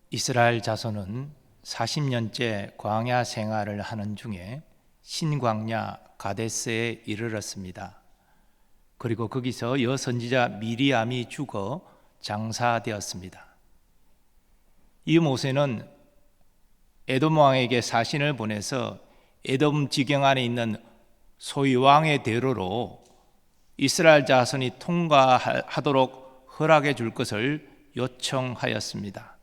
이스라엘 자손은 40년째 광야 생활을 하는 중에 신광야 가데스에 이르렀습니다. 그리고 거기서 여선지자 미리암이 죽어 장사되었습니다. 이 모세는 에돔 왕에게 사신을 보내서 에돔 지경 안에 있는 소위 왕의 대로로 이스라엘 자손이 통과하도록 허락해 줄 것을 요청하였습니다.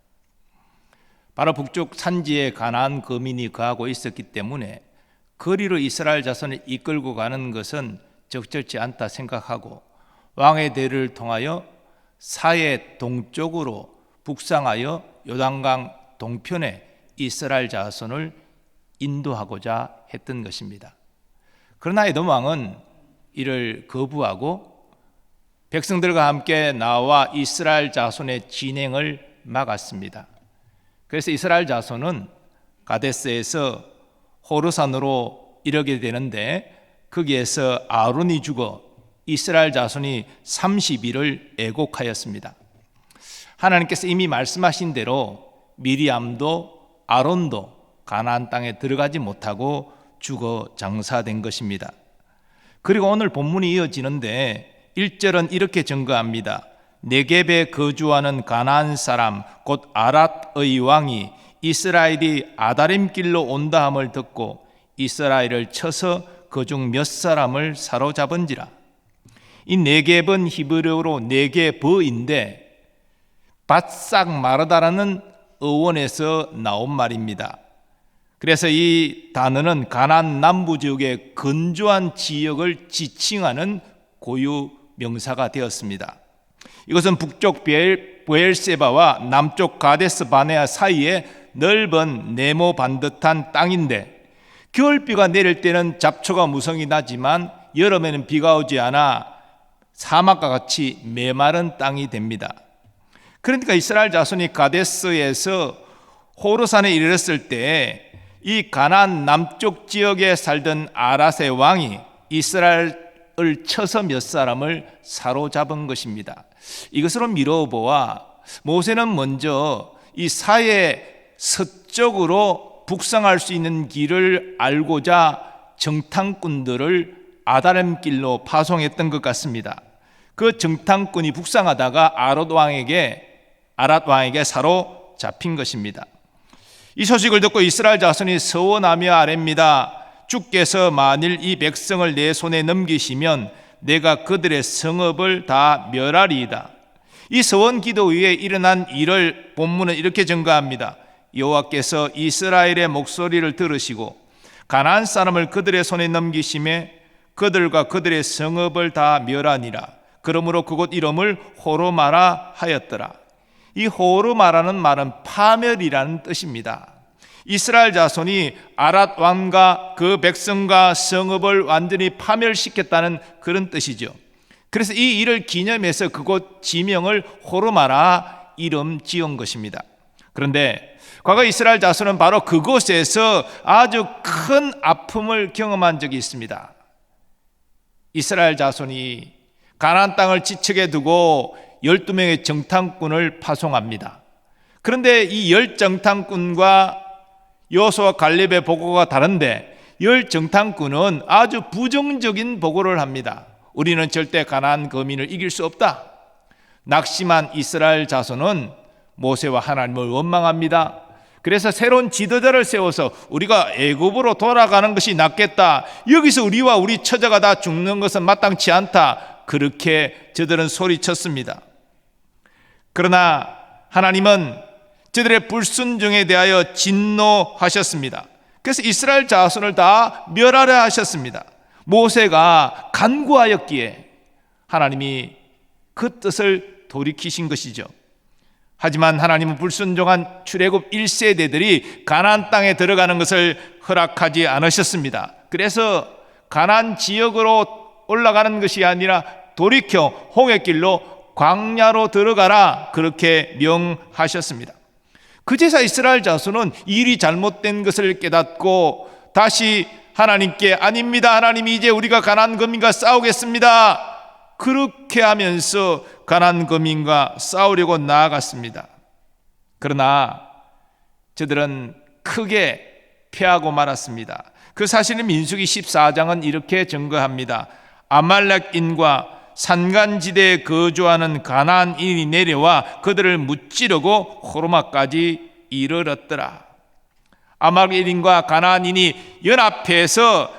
바로 북쪽 산지에 가나안 거민이 거하고 있었기 때문에 거리로 이스라엘 자손을 이끌고 가는 것은 적절치 않다 생각하고 왕의 대를 통하여 사해 동쪽으로 북상하여 요단강 동편에 이스라엘 자손을 인도하고자 했던 것입니다. 그러나 에돔 왕은 이를 거부하고 백성들과 함께 나와 이스라엘 자손의 진행을 막았습니다. 그래서 이스라엘 자손은 가데스에서 호르산으로 이르게 되는데 거기에서 아론이 죽어 이스라엘 자손이 30일을 애곡하였습니다. 하나님께서 이미 말씀하신 대로 미리암도 아론도 가나안 땅에 들어가지 못하고 죽어 장사된 것입니다. 그리고 오늘 본문이 이어지는데 1절은 이렇게 증거합니다. 네겝에 거주하는 가나안 사람 곧 아랏의 왕이 이스라엘이 아다림 길로 온다함을 듣고 이스라엘을 쳐서 그중 몇 사람을 사로잡은지라. 이 네겝은 히브리어로 네게버인데 바싹 마르다라는 어원에서 나온 말입니다. 그래서 이 단어는 가나안 남부 지역의 건조한 지역을 지칭하는 고유 명사가 되었습니다. 이것은 북쪽 브엘세바와 남쪽 가데스 바네아 사이에 넓은 네모 반듯한 땅인데 겨울비가 내릴 때는 잡초가 무성이 나지만 여름에는 비가 오지 않아 사막과 같이 메마른 땅이 됩니다. 그러니까 이스라엘 자손이 가데스에서 호르산에 이르렀을 때 이 가나안 남쪽 지역에 살던 아랏의 왕이 이스라엘을 쳐서 몇 사람을 사로잡은 것입니다. 이것으로 미뤄보아 모세는 먼저 이 사해 서쪽으로 북상할 수 있는 길을 알고자 정탐꾼들을 아다람 길로 파송했던 것 같습니다. 그 정탐꾼이 북상하다가 아랏 왕에게 사로잡힌 것입니다. 이 소식을 듣고 이스라엘 자손이 서원하며 아뢰입니다. 주께서 만일 이 백성을 내 손에 넘기시면 내가 그들의 성읍을 다 멸하리이다. 이 서원 기도 위에 일어난 일을 본문은 이렇게 증거합니다. 여호와께서 이스라엘의 목소리를 들으시고 가나안 사람을 그들의 손에 넘기심에 그들과 그들의 성읍을 다 멸하니라. 그러므로 그곳 이름을 호르마라 하였더라. 이 호르마라는 말은 파멸이라는 뜻입니다. 이스라엘 자손이 아랏 왕과 그 백성과 성읍을 완전히 파멸시켰다는 그런 뜻이죠. 그래서 이 일을 기념해서 그곳 지명을 호르마라 이름 지은 것입니다. 그런데 과거 이스라엘 자손은 바로 그곳에서 아주 큰 아픔을 경험한 적이 있습니다. 이스라엘 자손이 가나안 땅을 지척에 두고 12명의 정탐꾼을 파송합니다. 그런데 이 10정탐꾼과 여호수아 갈렙의 보고가 다른데 10정탐꾼은 아주 부정적인 보고를 합니다. 우리는 절대 가나안 거민을 이길 수 없다. 낙심한 이스라엘 자손은 모세와 하나님을 원망합니다. 그래서 새로운 지도자를 세워서 우리가 애굽으로 돌아가는 것이 낫겠다. 여기서 우리와 우리 처자가 다 죽는 것은 마땅치 않다. 그렇게 저들은 소리쳤습니다. 그러나 하나님은 저들의 불순종에 대하여 진노하셨습니다. 그래서 이스라엘 자손을 다 멸하려 하셨습니다. 모세가 간구하였기에 하나님이 그 뜻을 돌이키신 것이죠. 하지만 하나님은 불순종한 출애굽 1세대들이 가나안 땅에 들어가는 것을 허락하지 않으셨습니다. 그래서 가나안 지역으로 올라가는 것이 아니라 돌이켜 홍해길로 광야로 들어가라 그렇게 명하셨습니다. 그제서 이스라엘 자손은 일이 잘못된 것을 깨닫고 다시 하나님께 아닙니다. 하나님 이제 우리가 가나안 거민과 싸우겠습니다. 그렇게 하면서 가나안 거민과 싸우려고 나아갔습니다. 그러나 저들은 크게 패하고 말았습니다. 그 사실은 민수기 14장은 이렇게 증거합니다. 아말렉인과 산간지대에 거주하는 가나안인이 내려와 그들을 무찌르고 호르마까지 이르렀더라. 아말렉인과 가나안인이 연합해서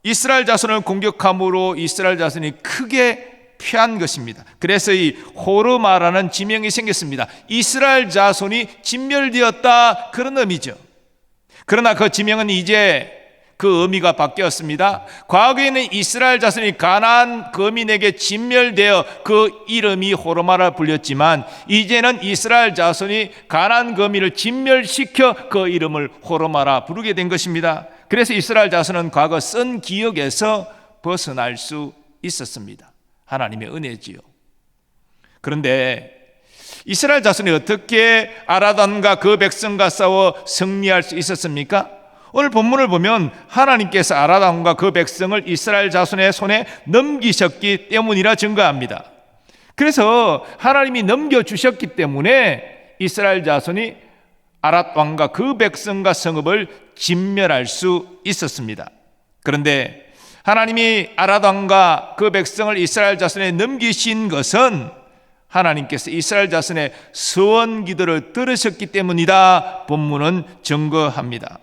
이스라엘 자손을 공격함으로 이스라엘 자손이 크게 패한 것입니다. 그래서 이 호르마라는 지명이 생겼습니다. 이스라엘 자손이 진멸되었다, 그런 의미죠. 그러나 그 지명은 이제 그 의미가 바뀌었습니다. 과거에는 이스라엘 자손이 가나안 거민에게 진멸되어 그 이름이 호르마라 불렸지만, 이제는 이스라엘 자손이 가나안 거민을 진멸시켜 그 이름을 호르마라 부르게 된 것입니다. 그래서 이스라엘 자손은 과거 쓴 기억에서 벗어날 수 있었습니다. 하나님의 은혜지요. 그런데 이스라엘 자손이 어떻게 아라단과 그 백성과 싸워 승리할 수 있었습니까? 오늘 본문을 보면 하나님께서 아라단과 그 백성을 이스라엘 자손의 손에 넘기셨기 때문이라 증거합니다. 그래서 하나님이 넘겨주셨기 때문에 이스라엘 자손이 아랏 왕과 그 백성과 성읍을 진멸할 수 있었습니다. 그런데 하나님이 아랏 왕과 그 백성을 이스라엘 자손에 넘기신 것은 하나님께서 이스라엘 자손의 서원 기도를 들으셨기 때문이다, 본문은 증거합니다.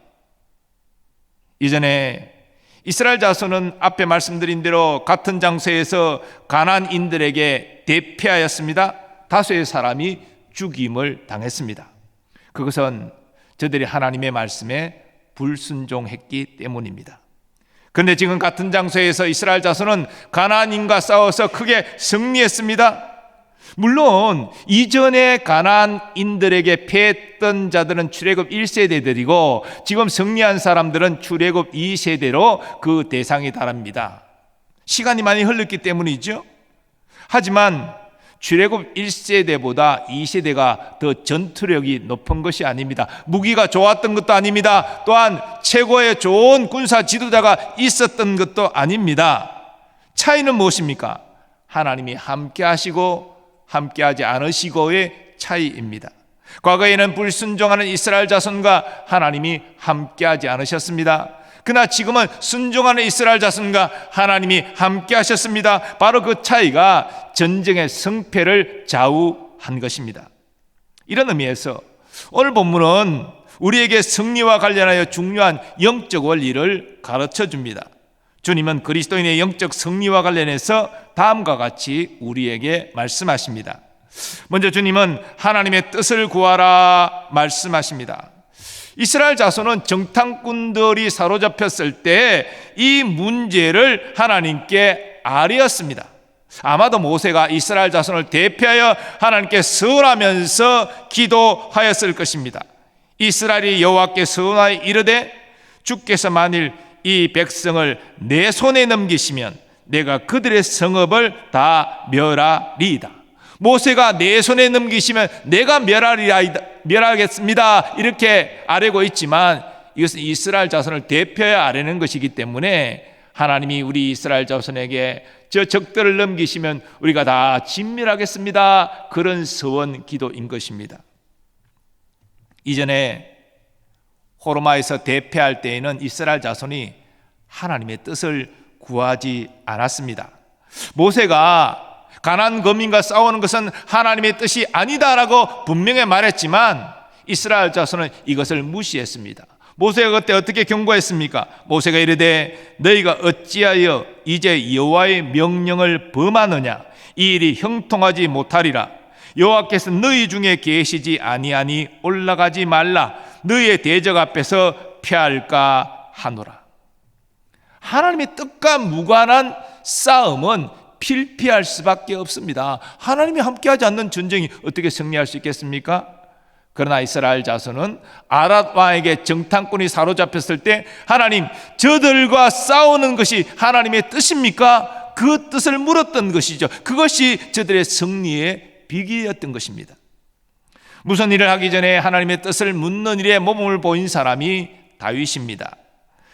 이전에 이스라엘 자손은 앞에 말씀드린 대로 같은 장소에서 가나안인들에게 대패하였습니다. 다수의 사람이 죽임을 당했습니다. 그것은 저들이 하나님의 말씀에 불순종했기 때문입니다. 그런데 지금 같은 장소에서 이스라엘 자손은 가나안인과 싸워서 크게 승리했습니다. 물론 이전에 가나안인들에게 패했던 자들은 출애굽 1세대들이고 지금 승리한 사람들은 출애굽 2세대로 그 대상이 다릅니다. 시간이 많이 흘렀기 때문이죠. 하지만 출애굽 1세대보다 2세대가 더 전투력이 높은 것이 아닙니다. 무기가 좋았던 것도 아닙니다. 또한 최고의 좋은 군사 지도자가 있었던 것도 아닙니다. 차이는 무엇입니까? 하나님이 함께 하시고 함께하지 않으시고의 차이입니다. 과거에는 불순종하는 이스라엘 자손과 하나님이 함께하지 않으셨습니다. 그러나 지금은 순종하는 이스라엘 자손과 하나님이 함께하셨습니다. 바로 그 차이가 전쟁의 승패를 좌우한 것입니다. 이런 의미에서 오늘 본문은 우리에게 승리와 관련하여 중요한 영적 원리를 가르쳐 줍니다. 주님은 그리스도인의 영적 승리와 관련해서 다음과 같이 우리에게 말씀하십니다. 먼저 주님은 하나님의 뜻을 구하라 말씀하십니다. 이스라엘 자손은 정탐꾼들이 사로잡혔을 때 이 문제를 하나님께 아뢰었습니다. 아마도 모세가 이스라엘 자손을 대표하여 하나님께 서원하면서 기도하였을 것입니다. 이스라엘이 여호와께 서원하여 이르되 주께서 만일 이 백성을 내 손에 넘기시면 내가 그들의 성읍을 다 멸하리이다. 모세가 내 손에 넘기시면 내가 멸하겠습니다 이렇게 아뢰고 있지만 이것은 이스라엘 자손을 대표해 아뢰는 것이기 때문에 하나님이 우리 이스라엘 자손에게 저 적들을 넘기시면 우리가 다 진멸하겠습니다, 그런 서원 기도인 것입니다. 이전에 호르마에서 대패할 때에는 이스라엘 자손이 하나님의 뜻을 구하지 않았습니다. 모세가 가나안 거민과 싸우는 것은 하나님의 뜻이 아니다라고 분명히 말했지만 이스라엘 자손은 이것을 무시했습니다. 모세가 그때 어떻게 경고했습니까? 모세가 이르되 너희가 어찌하여 이제 여호와의 명령을 범하느냐? 이 일이 형통하지 못하리라. 여호와께서 너희 중에 계시지 아니하니 올라가지 말라. 너희의 대적 앞에서 패할까 하노라. 하나님의 뜻과 무관한 싸움은 필피할 수밖에 없습니다. 하나님이 함께하지 않는 전쟁이 어떻게 승리할 수 있겠습니까? 그러나 이스라엘 자손은 아랏 왕에게 정탐꾼이 사로잡혔을 때 하나님, 저들과 싸우는 것이 하나님의 뜻입니까? 그 뜻을 물었던 것이죠. 그것이 저들의 승리의 비결이었던 것입니다. 무슨 일을 하기 전에 하나님의 뜻을 묻는 일에 모범을 보인 사람이 다윗입니다.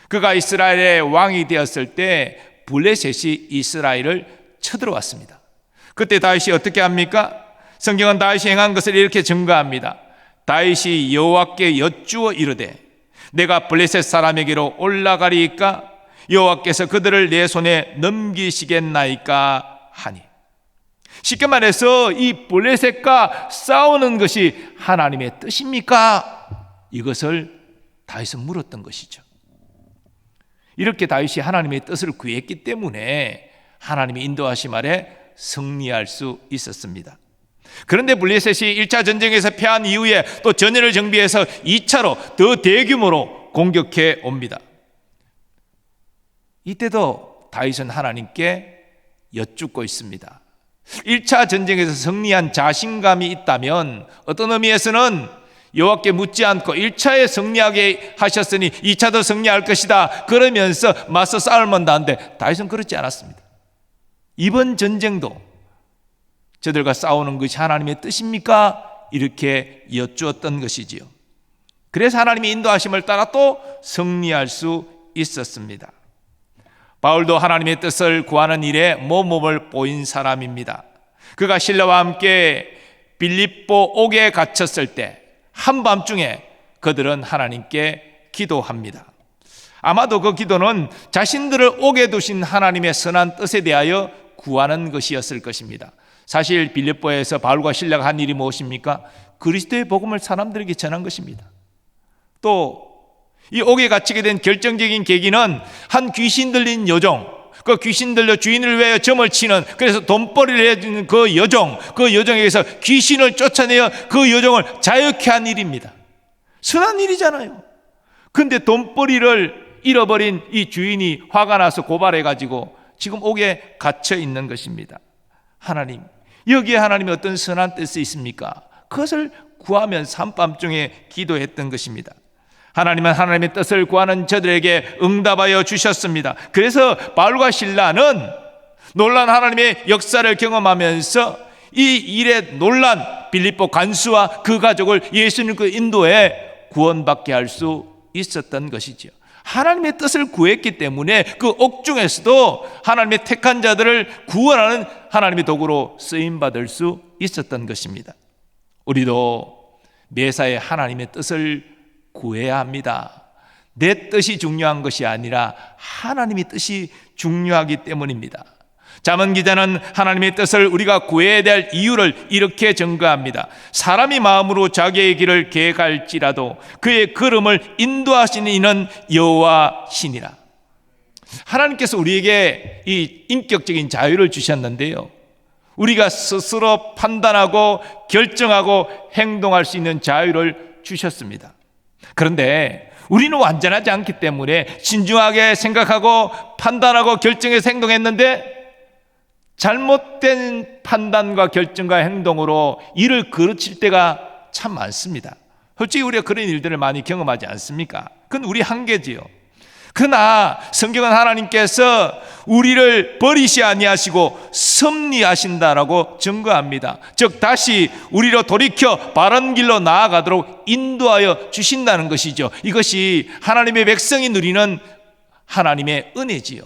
그가 이스라엘의 왕이 되었을 때 블레셋이 이스라엘을 쳐들어왔습니다. 그때 다윗이 어떻게 합니까? 성경은 다윗이 행한 것을 이렇게 증거합니다. 다윗이 여호와께 여쭈어 이르되 내가 블레셋 사람에게로 올라가리이까 여호와께서 그들을 내 손에 넘기시겠나이까 하니. 쉽게 말해서 이 블레셋과 싸우는 것이 하나님의 뜻입니까? 이것을 다윗은 물었던 것이죠. 이렇게 다윗이 하나님의 뜻을 구했기 때문에 하나님의 인도하심 아래 승리할 수 있었습니다. 그런데 블레셋이 1차 전쟁에서 패한 이후에 또 전열을 정비해서 2차로 더 대규모로 공격해 옵니다. 이때도 다윗은 하나님께 여쭙고 있습니다. 1차 전쟁에서 승리한 자신감이 있다면 어떤 의미에서는 여호와께 묻지 않고 1차에 승리하게 하셨으니 2차도 승리할 것이다 그러면서 맞서 싸울만 하는데 다윗은 그렇지 않았습니다. 이번 전쟁도 저들과 싸우는 것이 하나님의 뜻입니까? 이렇게 여쭈었던 것이지요. 그래서 하나님의 인도하심을 따라 또 승리할 수 있었습니다. 바울도 하나님의 뜻을 구하는 일에 모범을 보인 사람입니다. 그가 신라와 함께 빌립보 옥에 갇혔을 때 한밤중에 그들은 하나님께 기도합니다. 아마도 그 기도는 자신들을 옥에 두신 하나님의 선한 뜻에 대하여 구하는 것이었을 것입니다. 사실 빌립보에서 바울과 신라가 한 일이 무엇입니까? 그리스도의 복음을 사람들에게 전한 것입니다. 또 이 옥에 갇히게 된 결정적인 계기는 한 귀신 들린 여종, 그 귀신 들려 주인을 위하여 점을 치는, 그래서 돈벌이를 해주는 그 여종에게서 귀신을 쫓아내어 그 여종을 자유케 한 일입니다. 선한 일이잖아요. 근데 돈벌이를 잃어버린 이 주인이 화가 나서 고발해가지고 지금 옥에 갇혀 있는 것입니다. 하나님, 여기에 하나님의 어떤 선한 뜻이 있습니까? 그것을 구하면서 한밤중에 기도했던 것입니다. 하나님은 하나님의 뜻을 구하는 저들에게 응답하여 주셨습니다. 그래서 바울과 실라는 놀란 하나님의 역사를 경험하면서 이 일에 놀란 빌립보 간수와 그 가족을 예수님 그 인도에 구원받게 할 수 있었던 것이죠. 하나님의 뜻을 구했기 때문에 그 옥중에서도 하나님의 택한 자들을 구원하는 하나님의 도구로 쓰임받을 수 있었던 것입니다. 우리도 매사에 하나님의 뜻을 구해야 합니다. 내 뜻이 중요한 것이 아니라 하나님의 뜻이 중요하기 때문입니다. 잠언 기자는 하나님의 뜻을 우리가 구해야 될 이유를 이렇게 증거합니다. 사람이 마음으로 자기의 길을 계획할지라도 그의 걸음을 인도하시는 이는 여호와시니라. 하나님께서 우리에게 이 인격적인 자유를 주셨는데요, 우리가 스스로 판단하고 결정하고 행동할 수 있는 자유를 주셨습니다. 그런데 우리는 완전하지 않기 때문에 신중하게 생각하고 판단하고 결정해서 행동했는데 잘못된 판단과 결정과 행동으로 일을 그르칠 때가 참 많습니다. 솔직히 우리가 그런 일들을 많이 경험하지 않습니까? 그건 우리 한계지요. 그러나 성경은 하나님께서 우리를 버리시 아니하시고 섭리하신다라고 증거합니다. 즉 다시 우리로 돌이켜 바른 길로 나아가도록 인도하여 주신다는 것이죠. 이것이 하나님의 백성이 누리는 하나님의 은혜지요.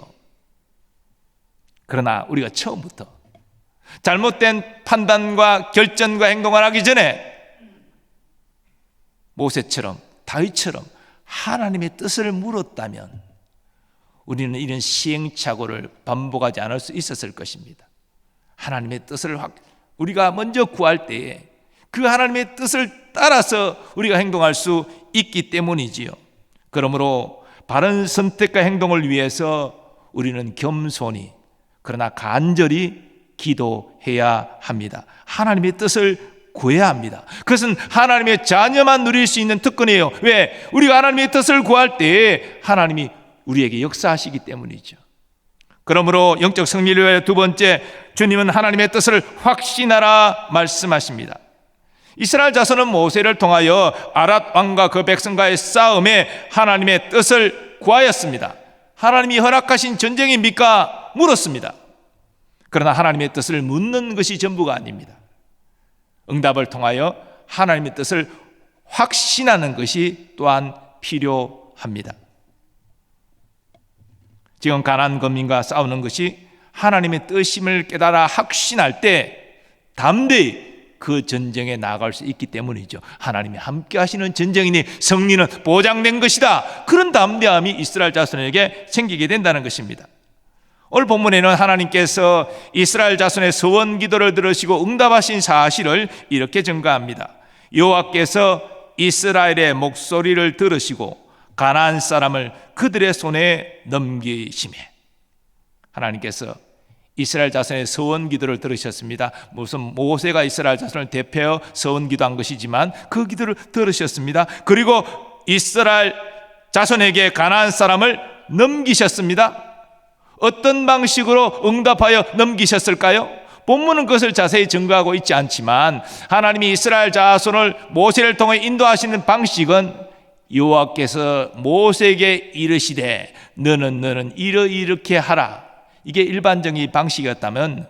그러나 우리가 처음부터 잘못된 판단과 결정과 행동을 하기 전에 모세처럼 다윗처럼 하나님의 뜻을 물었다면 우리는 이런 시행착오를 반복하지 않을 수 있었을 것입니다. 하나님의 뜻을 우리가 먼저 구할 때에 그 하나님의 뜻을 따라서 우리가 행동할 수 있기 때문이지요. 그러므로 바른 선택과 행동을 위해서 우리는 겸손히 그러나 간절히 기도해야 합니다. 하나님의 뜻을 구해야 합니다. 그것은 하나님의 자녀만 누릴 수 있는 특권이에요. 왜? 우리가 하나님의 뜻을 구할 때 하나님이 우리에게 역사하시기 때문이죠. 그러므로 영적 승리를 위해 두 번째, 주님은 하나님의 뜻을 확신하라 말씀하십니다. 이스라엘 자손은 모세를 통하여 아랏 왕과 그 백성과의 싸움에 하나님의 뜻을 구하였습니다. 하나님이 허락하신 전쟁입니까? 물었습니다. 그러나 하나님의 뜻을 묻는 것이 전부가 아닙니다. 응답을 통하여 하나님의 뜻을 확신하는 것이 또한 필요합니다. 지금 가나안 거민과 싸우는 것이 하나님의 뜻임을 깨달아 확신할 때 담대히 그 전쟁에 나아갈 수 있기 때문이죠. 하나님이 함께 하시는 전쟁이니 승리는 보장된 것이다. 그런 담대함이 이스라엘 자손에게 생기게 된다는 것입니다. 오늘 본문에는 하나님께서 이스라엘 자손의 소원 기도를 들으시고 응답하신 사실을 이렇게 증거합니다. 여호와께서 이스라엘의 목소리를 들으시고 가나안 사람을 그들의 손에 넘기시매. 하나님께서 이스라엘 자손의 서원 기도를 들으셨습니다. 무슨 모세가 이스라엘 자손을 대표하여 서원 기도한 것이지만 그 기도를 들으셨습니다. 그리고 이스라엘 자손에게 가나안 사람을 넘기셨습니다. 어떤 방식으로 응답하여 넘기셨을까요? 본문은 그것을 자세히 증거하고 있지 않지만 하나님이 이스라엘 자손을 모세를 통해 인도하시는 방식은 여호와께서 모세에게 이르시되 너는 이렇게 하라. 이게 일반적인 방식이었다면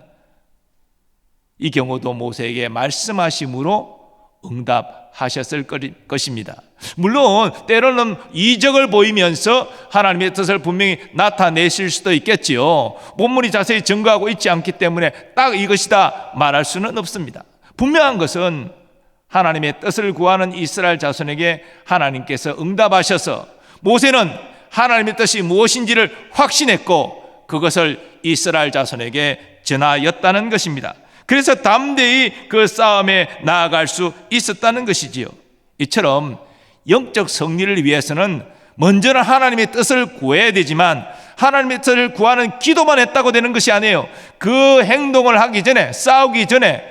이 경우도 모세에게 말씀하심으로 응답하셨을 것입니다. 물론 때로는 이적을 보이면서 하나님의 뜻을 분명히 나타내실 수도 있겠지요. 본문이 자세히 증거하고 있지 않기 때문에 딱 이것이다 말할 수는 없습니다. 분명한 것은 하나님의 뜻을 구하는 이스라엘 자손에게 하나님께서 응답하셔서 모세는 하나님의 뜻이 무엇인지를 확신했고 그것을 이스라엘 자손에게 전하였다는 것입니다. 그래서 담대히 그 싸움에 나아갈 수 있었다는 것이지요. 이처럼 영적 승리를 위해서는 먼저는 하나님의 뜻을 구해야 되지만 하나님의 뜻을 구하는 기도만 했다고 되는 것이 아니에요. 그 행동을 하기 전에, 싸우기 전에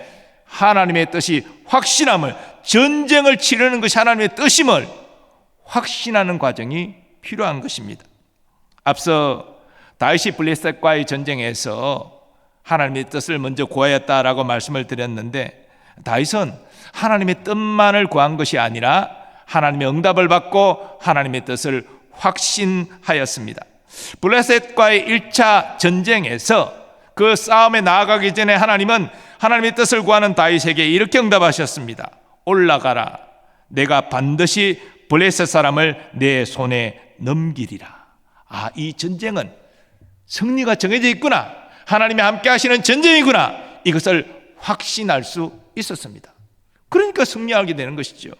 하나님의 뜻이 확신함을, 전쟁을 치르는 것이 하나님의 뜻임을 확신하는 과정이 필요한 것입니다. 앞서 다윗이 블레셋과의 전쟁에서 하나님의 뜻을 먼저 구하였다라고 말씀을 드렸는데 다윗은 하나님의 뜻만을 구한 것이 아니라 하나님의 응답을 받고 하나님의 뜻을 확신하였습니다. 블레셋과의 1차 전쟁에서 그 싸움에 나아가기 전에 하나님은 하나님의 뜻을 구하는 다윗에게 이렇게 응답하셨습니다. 올라가라. 내가 반드시 블레셋 사람을 내 손에 넘기리라. 이 전쟁은 승리가 정해져 있구나. 하나님이 함께 하시는 전쟁이구나. 이것을 확신할 수 있었습니다. 그러니까 승리하게 되는 것이죠.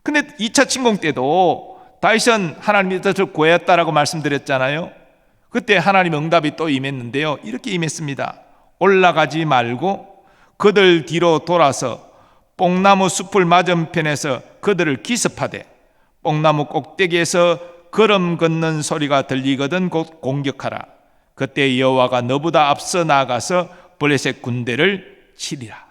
근데 2차 침공 때도 다윗은 하나님의 뜻을 구했다라고 말씀드렸잖아요. 그때 하나님의 응답이 또 임했는데요. 이렇게 임했습니다. 올라가지 말고 그들 뒤로 돌아서 뽕나무 숲을 맞은편에서 그들을 기습하되 뽕나무 꼭대기에서 걸음 걷는 소리가 들리거든 곧 공격하라. 그때 여호와가 너보다 앞서 나아가서 블레셋 군대를 치리라.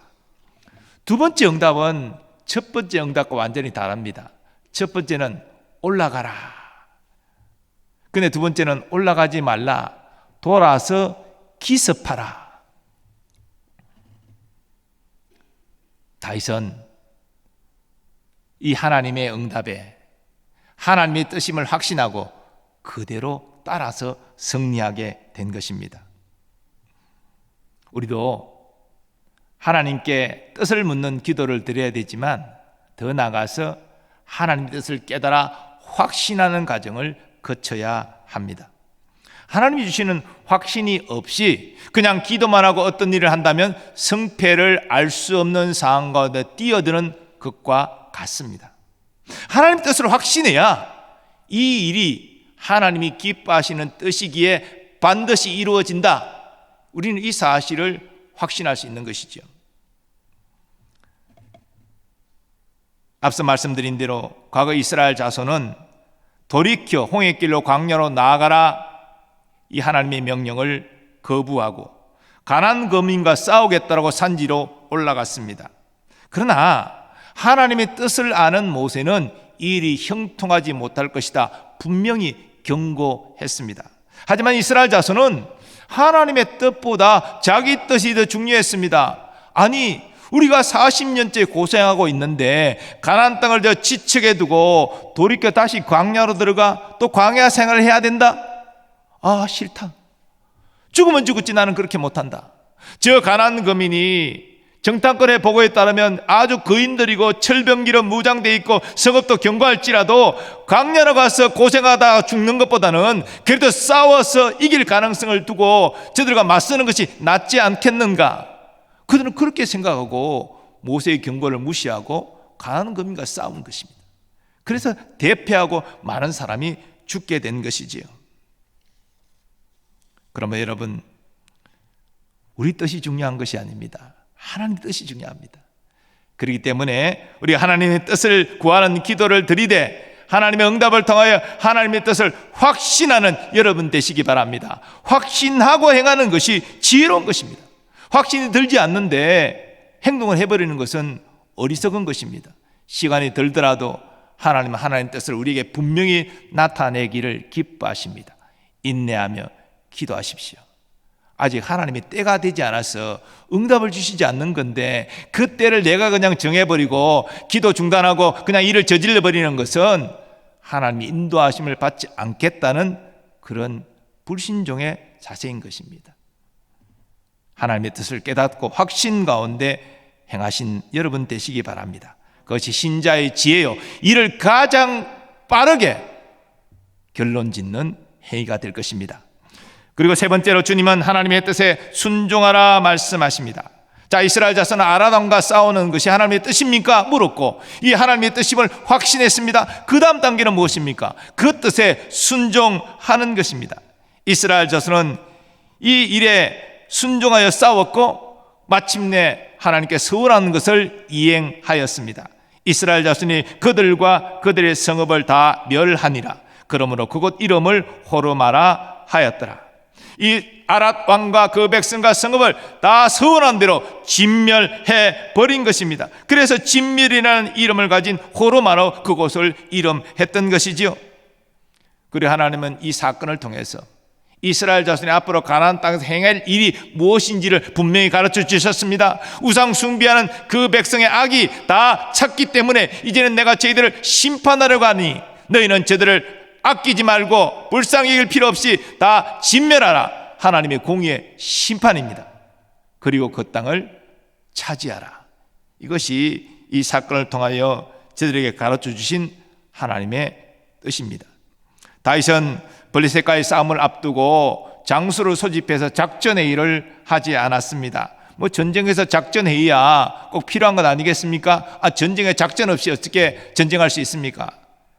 두 번째 응답은 첫 번째 응답과 완전히 다릅니다. 첫 번째는 올라가라. 근데 두 번째는 올라가지 말라. 돌아서 기습하라. 다윗은 이 하나님의 응답에 하나님의 뜻임을 확신하고 그대로 따라서 승리하게 된 것입니다. 우리도 하나님께 뜻을 묻는 기도를 드려야 되지만 더 나아가서 하나님의 뜻을 깨달아 확신하는 과정을 거쳐야 합니다. 하나님이 주시는 확신이 없이 그냥 기도만 하고 어떤 일을 한다면 승패를 알 수 없는 상황 가운데 뛰어드는 것과 같습니다. 하나님 뜻을 확신해야 이 일이 하나님이 기뻐하시는 뜻이기에 반드시 이루어진다. 우리는 이 사실을 확신할 수 있는 것이죠. 앞서 말씀드린 대로 과거 이스라엘 자손은 돌이켜 홍해길로 광야로 나아가라 이 하나님의 명령을 거부하고 가나안 거민과 싸우겠다라고 산지로 올라갔습니다. 그러나 하나님의 뜻을 아는 모세는 이 일이 형통하지 못할 것이다 분명히 경고했습니다. 하지만 이스라엘 자손은 하나님의 뜻보다 자기 뜻이 더 중요했습니다. 아니 우리가 40년째 고생하고 있는데 가나안 땅을 지척에 두고 돌이켜 다시 광야로 들어가 또 광야 생활을 해야 된다? 싫다. 죽으면 죽었지 나는 그렇게 못한다. 저 가나안 거민이 정탐꾼의 보고에 따르면 아주 거인들이고 철병기로 무장되어 있고 성읍도 견고할지라도 광야로 가서 고생하다 죽는 것보다는 그래도 싸워서 이길 가능성을 두고 저들과 맞서는 것이 낫지 않겠는가. 그들은 그렇게 생각하고 모세의 경고를 무시하고 가나안 거민과 싸운 것입니다. 그래서 대패하고 많은 사람이 죽게 된 것이지요. 그러면 여러분, 우리 뜻이 중요한 것이 아닙니다. 하나님의 뜻이 중요합니다. 그렇기 때문에 우리 하나님의 뜻을 구하는 기도를 드리되 하나님의 응답을 통하여 하나님의 뜻을 확신하는 여러분 되시기 바랍니다. 확신하고 행하는 것이 지혜로운 것입니다. 확신이 들지 않는데 행동을 해버리는 것은 어리석은 것입니다. 시간이 들더라도 하나님은 하나님의 뜻을 우리에게 분명히 나타내기를 기뻐하십니다. 인내하며 기도하십시오. 아직 하나님의 때가 되지 않아서 응답을 주시지 않는 건데 그 때를 내가 그냥 정해버리고 기도 중단하고 그냥 일을 저질러버리는 것은 하나님의 인도하심을 받지 않겠다는 그런 불신종의 자세인 것입니다. 하나님의 뜻을 깨닫고 확신 가운데 행하신 여러분 되시기 바랍니다. 그것이 신자의 지혜요, 이를 가장 빠르게 결론 짓는 행위가 될 것입니다. 그리고 세 번째로 주님은 하나님의 뜻에 순종하라 말씀하십니다. 자, 이스라엘 자손은 아람과 싸우는 것이 하나님의 뜻입니까? 물었고 이 하나님의 뜻임을 확신했습니다. 그 다음 단계는 무엇입니까? 그 뜻에 순종하는 것입니다. 이스라엘 자손은 이 일에 순종하여 싸웠고 마침내 하나님께 서운한 것을 이행하였습니다. 이스라엘 자손이 그들과 그들의 성읍을 다 멸하니라. 그러므로 그곳 이름을 호르마라 하였더라. 이 아랏 왕과 그 백성과 성읍을 다 서운한 대로 진멸해 버린 것입니다. 그래서 진멸이라는 이름을 가진 호르마로 그곳을 이름했던 것이지요. 그리고 하나님은 이 사건을 통해서 이스라엘 자손이 앞으로 가나안 땅에서 행할 일이 무엇인지를 분명히 가르쳐 주셨습니다. 우상 숭배하는 그 백성의 악이 다 찼기 때문에 이제는 내가 저희들을 심판하려고 하니 너희는 저들을 아끼지 말고 불쌍히 여길 필요 없이 다 진멸하라. 하나님의 공의의 심판입니다. 그리고 그 땅을 차지하라. 이것이 이 사건을 통하여 저들에게 가르쳐 주신 하나님의 뜻입니다. 다윗은 블레셋과의 싸움을 앞두고 장수를 소집해서 작전회의를 하지 않았습니다. 전쟁에서 작전회의야 꼭 필요한 것 아니겠습니까? 전쟁에 작전 없이 어떻게 전쟁할 수 있습니까?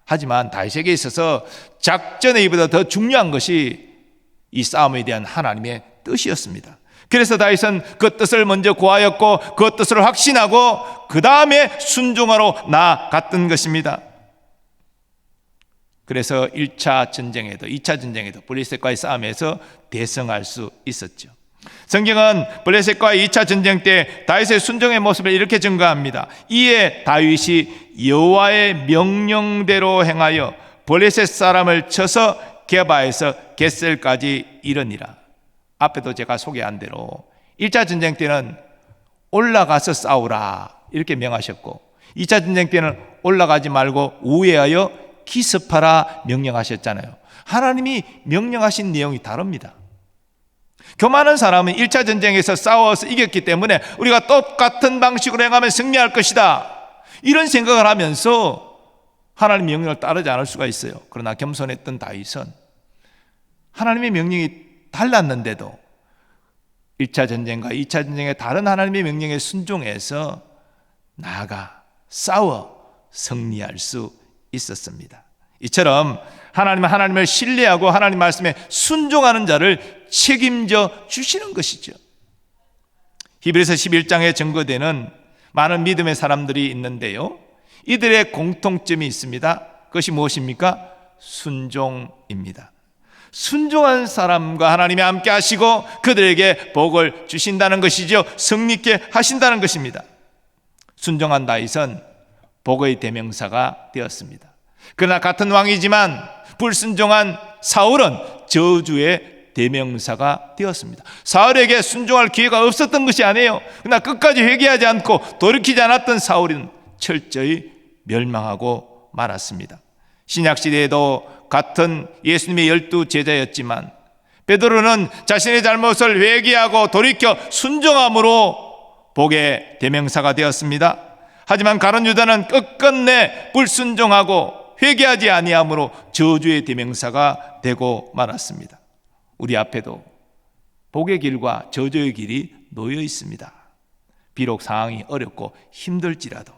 하지만 다윗에게 있어서 작전회의보다 더 중요한 것이 이 싸움에 대한 하나님의 뜻이었습니다. 그래서 다윗은 그 뜻을 먼저 구하였고 그 뜻을 확신하고 그 다음에 순종하러 나아갔던 것입니다. 그래서 1차 전쟁에도 2차 전쟁에도 블레셋과의 싸움에서 대승할 수 있었죠. 성경은 블레셋과의 2차 전쟁 때 다윗의 순종의 모습을 이렇게 증거합니다. 이에 다윗이 여호와의 명령대로 행하여 블레셋 사람을 쳐서 게바에서 겟셀까지 이르니라. 앞에도 제가 소개한 대로 1차 전쟁 때는 올라가서 싸우라 이렇게 명하셨고 2차 전쟁 때는 올라가지 말고 우회하여 기습하라 명령하셨잖아요. 하나님이 명령하신 내용이 다릅니다. 교만한 사람은 1차 전쟁에서 싸워서 이겼기 때문에 우리가 똑같은 방식으로 행하면 승리할 것이다, 이런 생각을 하면서 하나님의 명령을 따르지 않을 수가 있어요. 그러나 겸손했던 다윗은 하나님의 명령이 달랐는데도 1차 전쟁과 2차 전쟁의 다른 하나님의 명령에 순종해서 나아가 싸워 승리할 수 있었습니다. 이처럼 하나님은 하나님을 신뢰하고 하나님 말씀에 순종하는 자를 책임져 주시는 것이죠. 히브리서 11장에 증거되는 많은 믿음의 사람들이 있는데요, 이들의 공통점이 있습니다. 그것이 무엇입니까? 순종입니다. 순종한 사람과 하나님이 함께 하시고 그들에게 복을 주신다는 것이죠. 승리케 하신다는 것입니다. 순종한 다윗은 복의 대명사가 되었습니다. 그러나 같은 왕이지만 불순종한 사울은 저주의 대명사가 되었습니다. 사울에게 순종할 기회가 없었던 것이 아니에요. 그러나 끝까지 회개하지 않고 돌이키지 않았던 사울은 철저히 멸망하고 말았습니다. 신약시대에도 같은 예수님의 12 제자였지만 베드로는 자신의 잘못을 회개하고 돌이켜 순종함으로 복의 대명사가 되었습니다. 하지만 가룟 유다는 끝끝내 불순종하고 회개하지 아니함으로 저주의 대명사가 되고 말았습니다. 우리 앞에도 복의 길과 저주의 길이 놓여 있습니다. 비록 상황이 어렵고 힘들지라도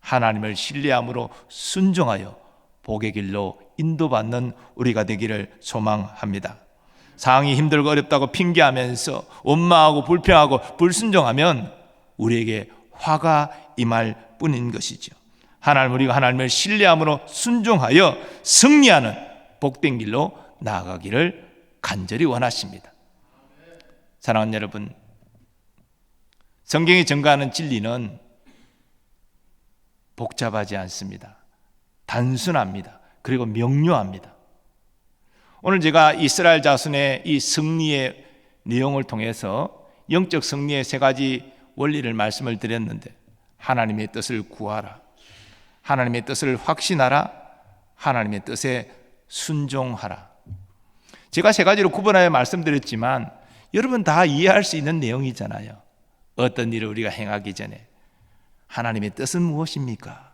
하나님을 신뢰함으로 순종하여 복의 길로 인도받는 우리가 되기를 소망합니다. 상황이 힘들고 어렵다고 핑계하면서 원망하고 불평하고 불순종하면 우리에게 화가 임할 뿐인 것이죠. 우리가 하나님을 신뢰함으로 순종하여 승리하는 복된 길로 나아가기를 간절히 원하십니다. 사랑하는 여러분, 성경이 증거하는 진리는 복잡하지 않습니다. 단순합니다. 그리고 명료합니다. 오늘 제가 이스라엘 자손의 이 승리의 내용을 통해서 영적 승리의 세 가지 원리를 말씀을 드렸는데, 하나님의 뜻을 구하라, 하나님의 뜻을 확신하라, 하나님의 뜻에 순종하라. 제가 세 가지로 구분하여 말씀드렸지만 여러분 다 이해할 수 있는 내용이잖아요. 어떤 일을 우리가 행하기 전에 하나님의 뜻은 무엇입니까?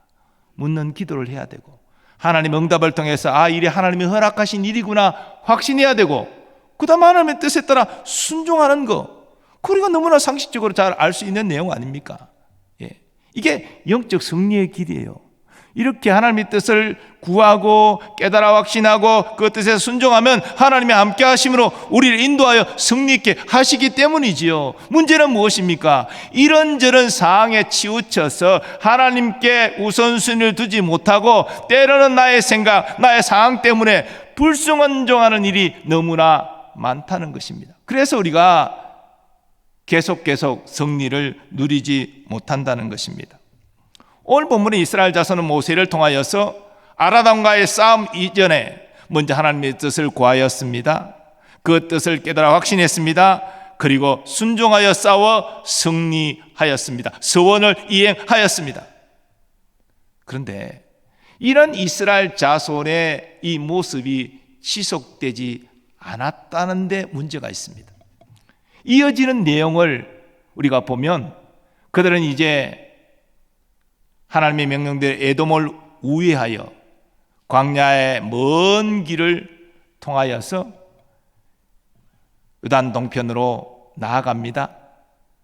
묻는 기도를 해야 되고, 하나님 응답을 통해서 이게 하나님이 허락하신 일이구나 확신해야 되고, 그 다음 하나님의 뜻에 따라 순종하는 거, 우리가 너무나 상식적으로 잘 알 수 있는 내용 아닙니까? 이게 영적 승리의 길이에요. 이렇게 하나님의 뜻을 구하고 깨달아 확신하고 그 뜻에 순종하면 하나님의 함께 하심으로 우리를 인도하여 승리 있게 하시기 때문이지요. 문제는 무엇입니까? 이런저런 상황에 치우쳐서 하나님께 우선순위를 두지 못하고 때로는 나의 생각, 나의 상황 때문에 불순종하는 일이 너무나 많다는 것입니다. 그래서 우리가 계속 승리를 누리지 못한다는 것입니다. 오늘 본문의 이스라엘 자손은 모세를 통하여서 아라담과의 싸움 이전에 먼저 하나님의 뜻을 구하였습니다. 그 뜻을 깨달아 확신했습니다. 그리고 순종하여 싸워 승리하였습니다. 서원을 이행하였습니다. 그런데 이런 이스라엘 자손의 이 모습이 지속되지 않았다는 데 문제가 있습니다. 이어지는 내용을 우리가 보면 그들은 이제 하나님의 명령대로 에돔을 우회하여 광야의 먼 길을 통하여서 요단 동편으로 나아갑니다.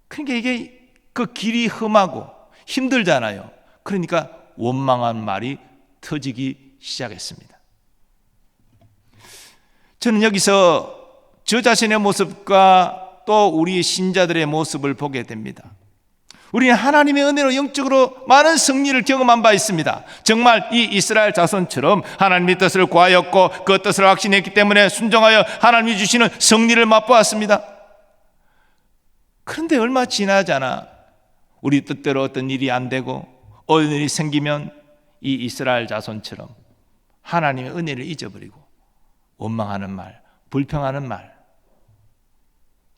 그러니까 이게 그 길이 험하고 힘들잖아요. 그러니까 원망한 말이 터지기 시작했습니다. 저는 여기서 저 자신의 모습과 또 우리 신자들의 모습을 보게 됩니다. 우리는 하나님의 은혜로 영적으로 많은 승리를 경험한 바 있습니다. 정말 이 이스라엘 자손처럼 하나님의 뜻을 구하였고 그 뜻을 확신했기 때문에 순종하여 하나님이 주시는 승리를 맛보았습니다. 그런데 얼마 지나지 않아 우리 뜻대로 어떤 일이 안 되고 어떤 일이 생기면 이 이스라엘 자손처럼 하나님의 은혜를 잊어버리고 원망하는 말, 불평하는 말,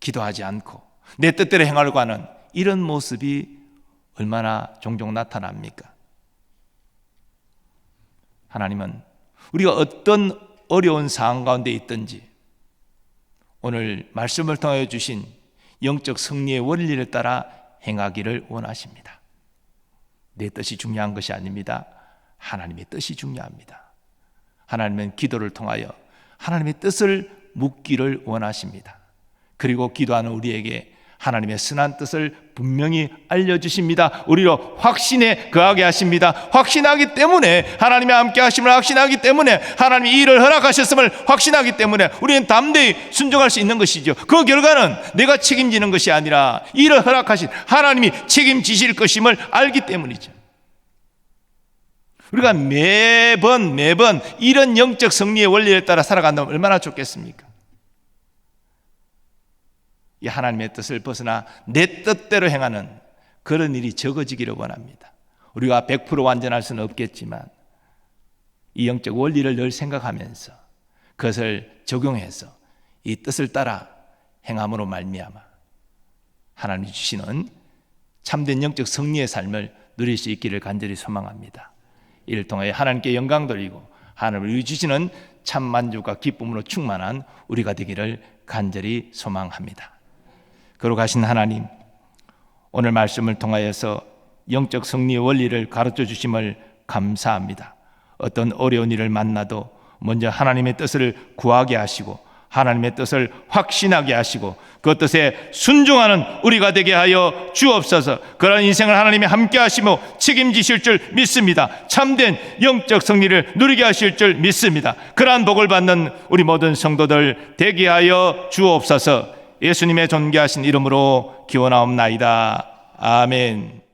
기도하지 않고 내 뜻대로 행하려고 하는 이런 모습이 얼마나 종종 나타납니까? 하나님은 우리가 어떤 어려운 상황 가운데 있든지 오늘 말씀을 통하여 주신 영적 승리의 원리를 따라 행하기를 원하십니다. 내 뜻이 중요한 것이 아닙니다. 하나님의 뜻이 중요합니다. 하나님은 기도를 통하여 하나님의 뜻을 묻기를 원하십니다. 그리고 기도하는 우리에게 하나님의 선한 뜻을 분명히 알려주십니다. 우리로 확신에 거하게 하십니다. 확신하기 때문에 하나님의 함께 하심을 확신하기 때문에 하나님이 이 일을 허락하셨음을 확신하기 때문에 우리는 담대히 순종할 수 있는 것이죠. 그 결과는 내가 책임지는 것이 아니라 이 일을 허락하신 하나님이 책임지실 것임을 알기 때문이죠. 우리가 매번 이런 영적 승리의 원리를 따라 살아간다면 얼마나 좋겠습니까? 이 하나님의 뜻을 벗어나 내 뜻대로 행하는 그런 일이 적어지기를 원합니다. 우리가 100% 완전할 수는 없겠지만 이 영적 원리를 늘 생각하면서 그것을 적용해서 이 뜻을 따라 행함으로 말미암아 하나님이 주시는 참된 영적 승리의 삶을 누릴 수 있기를 간절히 소망합니다. 이를 통해 하나님께 영광 돌리고 하나님을 주시는 참 만족과 기쁨으로 충만한 우리가 되기를 간절히 소망합니다. 거룩하신 하나님, 오늘 말씀을 통하여서 영적 승리의 원리를 가르쳐 주심을 감사합니다. 어떤 어려운 일을 만나도 먼저 하나님의 뜻을 구하게 하시고 하나님의 뜻을 확신하게 하시고 그 뜻에 순종하는 우리가 되게 하여 주옵소서. 그런 인생을 하나님이 함께 하시며 책임지실 줄 믿습니다. 참된 영적 승리를 누리게 하실 줄 믿습니다. 그러한 복을 받는 우리 모든 성도들 되게 하여 주옵소서. 예수님의 존귀하신 이름으로 기원하옵나이다. 아멘.